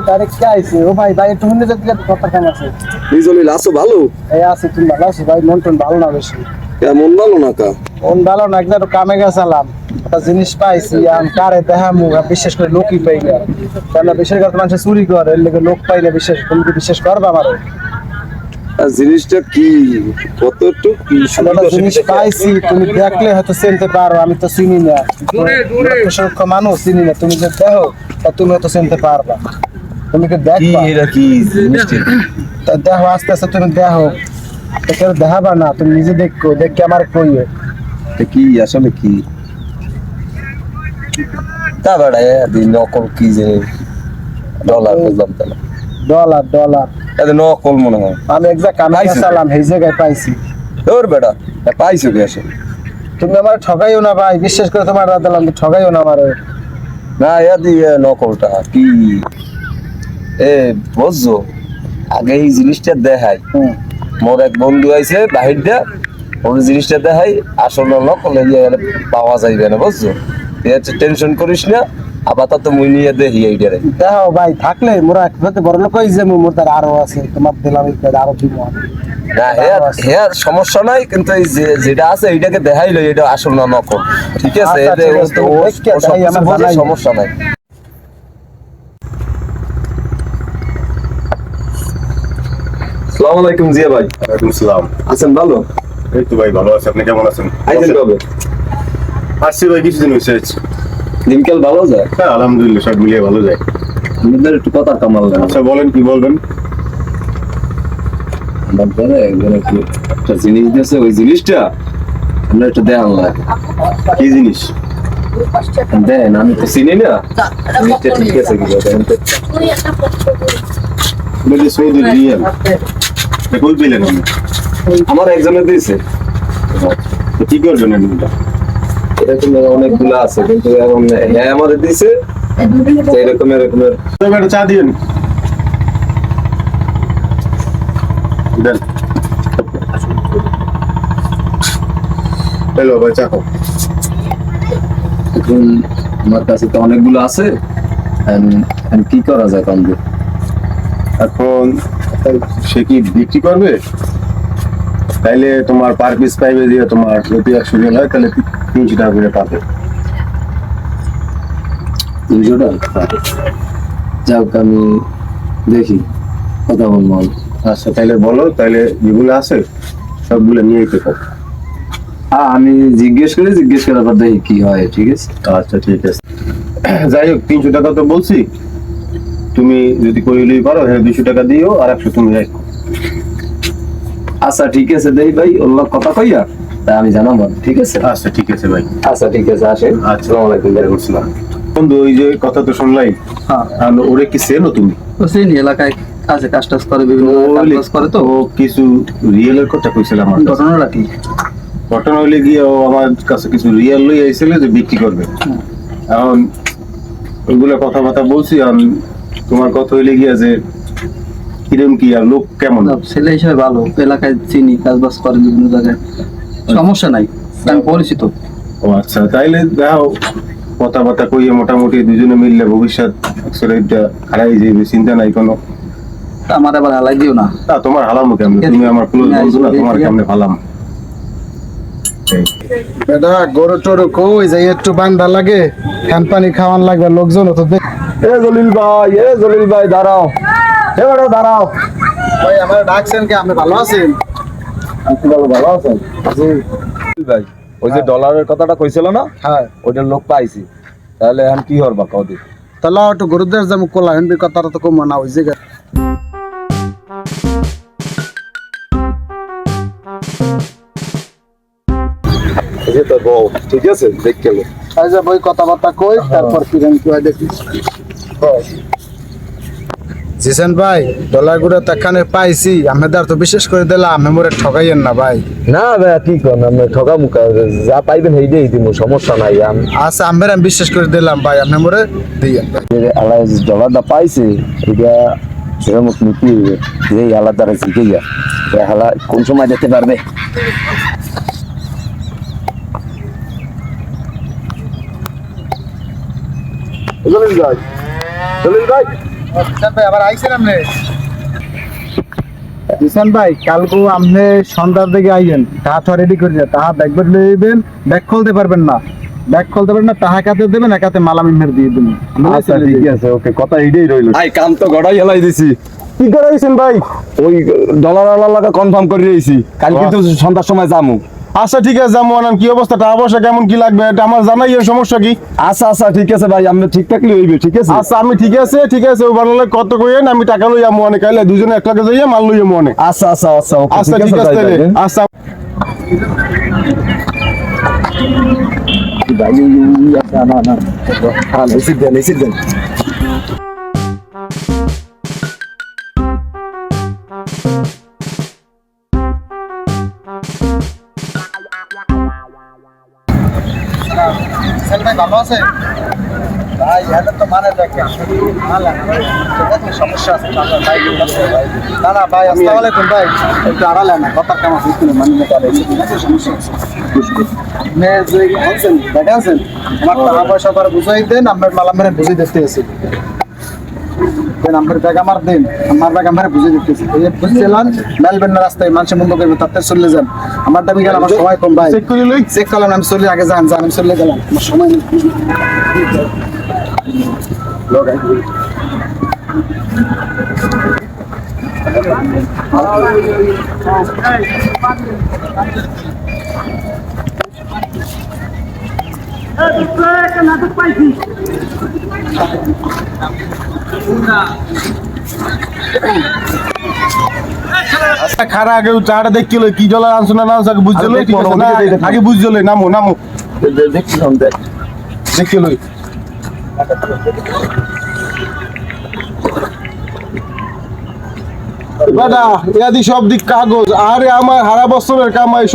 তারিখ কে আইছে? ও ভাই ভাই একটু শুনে যেতে কথা কাম আছে। রিজলিল আছো ভালো? এই আছে, তুমি ভালো আছো ভাই? মন টন ভালো না বেশি। মন ভালো না কা? মন ভালো না, একদম কামে গেছিলাম, একটা জিনিস পাইছি আমি কারে দেখামু, বিশেষ করে লোকই পাই না। কেন বিশেষ করে মানুষ চুরি করে, এর লেগে লোক পাই না বিশেষ। তুমি কি বিশ্বাস করবা আমার? জিনিসটা কি কতটুকু কি একটা জিনিস পাইছি, তুমি দেখলে হয়তো চিনতে পারো, আমি তো চিনি না। সুরক্ষা মানুষ চিনি না, তুমি যে দেখো তুমি হয়তো চিনতে পারবা। তুমি কি দেখবা? এটা কি জিনিসটা? তা দেখো, আস্তে আস্তে তুমি দেখো, কেউ দেখাবা না, তুমি নিজে দেখো, দেখে আমার কইও কি আসলে কি তা বাড়ায় দিন নকল কি যে ডলার বুঝলাম তো না। ডলার ডলার এটা নকল মনে হয়। আমি একজাক্ট কামে গেছিলাম, এই জায়গায় পাইছি। তোর বেটা পাইছো কি আসলে? তুমি আমার ঠগাইও না ভাই, বিশ্বাস করে তোমার দিলাম, ঠগাইও না আমার। না দিয়ে নকলটা কি এ বুঝছো? আগে এই জিনিসটা দেখাই, মোর এক বন্ধু আইছে বাহির দিয়া, ওর জিনিসটা দেখাই আসলে নকল পাওয়া যাইবে না বুঝছো? টেনশন করিস না, আপাতত মুই নিয়ে দেখি এইটারে। দেখো ভাই, থাকলে মোরা একসাথে বড় লোক হয়ে যাবো, মোর তার আরো আছে, তোমার দিলাম আরো দিব। না হ্যাঁ সমস্যা নাই, কিন্তু এই যেটা আছে এইটাকে দেখাইলো এটা আসল না নকল, ঠিক আছে? সমস্যা নাই। আসসালামু আলাইকুম জিয়া ভাই। ওয়ালাইকুম আসসালাম। আছেন ভালো? এই তো ভাই ভালো আছি, আপনি কেমন আছেন? আইছেন কবে? আসছি ভাই কিছুদিন হয়েছে। দিনকাল ভালো যায়? হ্যাঁ আলহামদুলিল্লাহ, সব মিলিয়ে ভালো যায়। আপনাদের একটু কথা কামাল না। আচ্ছা বলেন, কি বলবেন? আমার দ্বারা একজন একটু একটা জিনিস দিয়েছে, ওই জিনিসটা আপনার একটু দেখান লাগে। কি জিনিস? দেন, আমি তো চিনি না জিনিসটা ঠিক আছে কি দেখেন তো। এটা সৌদি রিয়াল, এটা কই পেলেন আপনি? আমার একজনের দিয়েছে। তো কি করবেন এটা? এরকম অনেকগুলো আছে, কিন্তু এখন হ্যাঁ আমাদের দিয়েছে এরকম এরকমের। তবে একটা চা দিন দেন। হ্যালো ভাই, চা খাও। এখন আমার কাছে তো অনেকগুলো আছে, এখন কি করা যায় কম দিয়ে? এখন সে কি বিক্রি করবে? তাইলে তোমার পার পিস পাইবে দিয়ে তোমার যদি 100 রিয়াল হয় তাহলে 300 টাকা করে পাবে। 300 টাকা? যাক, আমি দেখি, কথা বলবো। আচ্ছা তাইলে বলো, তাইলে যেগুলো আছে সবগুলো নিয়ে যেতে পারো। হ্যাঁ, আমি জিজ্ঞেস করার পর দেখি কি হয়, ঠিক আছে? আচ্ছা ঠিক আছে। যাই হোক, 300 টাকা তো বলছি, তুমি যদি কইলেই পারো হ্যাঁ 200 টাকা দিও, আর 100 তুমি রাখো। আচ্ছা ঠিক আছে, দেই ভাই, ওর লোক কথা কইয়া তা আমি জানাবো, ঠিক আছে? আচ্ছা ঠিক আছে ভাই। আচ্ছা ঠিক আছে, আসেন। আসসালামু আলাইকুম। ওয়ালাইকুম আসসালাম। বন্ধু, ওই যে কথা তো শুনলাই, আর ওরে কি চেনো তুমি? চিনি, এলাকায় আছে, কাজ টাজ করে, বিভিন্ন কাজ করে। তো ও কিছু রিয়েলের কথা কইছিল আমার কাছে। ঘটনাটা কি? ঘটনা হইলে গিয়ে ও আমার কাছে কিছু রিয়েল লই আইছিল যে বিক্রি করবে। এখন ওইগুলো কথাবার্তা বলছি, আমি তোমার কথা হইলে গিয়া যে কিরম কি আর লোক কেমন। ছেলে হিসেবে ভালো, এলাকায় চিনি, কাজ বাজ করে বিভিন্ন জায়গায়, সমস্যা নাই, আমি পরিচিত। ও আচ্ছা, তাইলে দাও কথাবার্তা কইয়ে মোটামুটি দুজনে মিললে ভবিষ্যৎ শরীরটা খারাই যাবে, চিন্তা নাই কোনো। আমার আবার হালাই দিও না। তা তোমার হালামো কেমন? তুমি আমার ক্লোজ বন্ধু না, তোমার কেমনে হালাম? বেটা গরু টরু কই যাই, একটু বান্দা লাগে, খান পানি খাওয়ান লাগবে, লোকজন তো দেখ। জলিল ভাই দাঁড়াও, এবারে দাঁড়াও। ভাই আমার ডাকছেন কি? আপনি ভালো আছেন? আপনি ভালো আছেন? ভাই, ওই যে ডলারের কথাটা কইছিল না, হ্যাঁ, ওইটার লোক পাইছি। তাহলে এখন কি করবা কদি? তাহলে একটু গরুদের যেমন কোলা হেনবি, কথাটা তো কম না ওই জায়গায়। এই যে তোর বউ, ঠিক আছে, দেখ গেল। এই যে বই কথাবার্তা কই, তারপর কি জানি কি হয় দেখি। জিসান ভাই, ডলার গুলো তো এখানে পাইছি, আমাদের তো বিশেষ করে দিলাম, আমি মোরে ঠকাইয়েন না ভাই। না ভাই, কি কর, আমরা ঠকা মুখা যা পাইবেন এইটাই দিব, সমস্যা নাই। আচ্ছা, আমি বিশেষ করে দিলাম ভাই, আপনি মোরে দিয়েন। আল্লাহ ডলারটা পাইছে, এটা সেরকম নীতি এই আলাদা শিখে যা, হালা কোন সময় যেতে পারবে। জলিল ভাই জলিল ভাই জিসান ভাই আবার আইছেন আপনি? জিসান ভাই কালকে আপনি সন্ধ্যার দিকে আইয়েন, টাকা রেডি করে দিয়ে টাকা ব্যাগ বের লইবেন, ব্যাগ খুলতে পারবেন না, ব্যাগ খুলতে পারবেন না, টাকা কাতে দেবেন, একাতে মালাম মের দিয়ে দেবেন। আচ্ছা ঠিক আছে ওকে কথা এইটাই রইল ভাই কাম তো গড়াই হেলাই দিছি। কি করাইছেন ভাই ওই ডলার আলাদা কনফার্ম করে দিয়েছি, কাল কিন্তু সন্ধ্যার সময় যামু। আচ্ছা ঠিক আছে যাবো আনান কি অবস্থা টাকা পয়সা কেমন কি লাগবে এটা আমার জানাই এর সমস্যা কি আচ্ছা আচ্ছা ঠিক আছে ভাই, আপনি ঠিক থাকলে হইবে, ঠিক আছে। আচ্ছা আমি ঠিক আছে ওই বানালে কত কইেন আমি টাকা লইয়া মনে কাইলে দুজনে এক লাখে যাইয়া মাল লইয়া মনে আচ্ছা আচ্ছা আচ্ছা ওকে, আচ্ছা ঠিক আছে ভাই, তাহলে ভাই, আচ্ছা জিসান ভাই ভালো আছে? ভাই এটা তো মানে দেখেন সমস্যা আছে, না না ভাই আসসালামু আলাইকুম ভাই, একটু আড়ালে না কথা কেমন হচ্ছিল মানে সমস্যা আছে। দেখেন আমার টাকা পয়সা পরে বুঝাই দেন, আমার মালাম মেরে বুঝিয়ে দেখতে এসে আমার ব্যাগ আমার দেন, আমার ব্যাগ আমার বুঝিয়ে দিতেছি বুঝছিলাম মেলবেন না রাস্তায় মানুষের মন্দ করবে, তাতে চলে যান, আমার দাবি গেল আমার সময় কম ভাই, চেক করে লই চেক করলাম আমি চলে আগে যান আমি চলে গেলাম আমার সময় নেই। আচ্ছা খারা আগে চাটা দেখতে লই কি জলা আনছো না আনছো আগে বুঝতে লই ঠিক আছে না আগে বুঝতে লই নামো নামো দেখছি দেখ দেখতে লই বেটা ইয়াদি সব দিক কাগজ আরে আমার হারা বছরের কামাই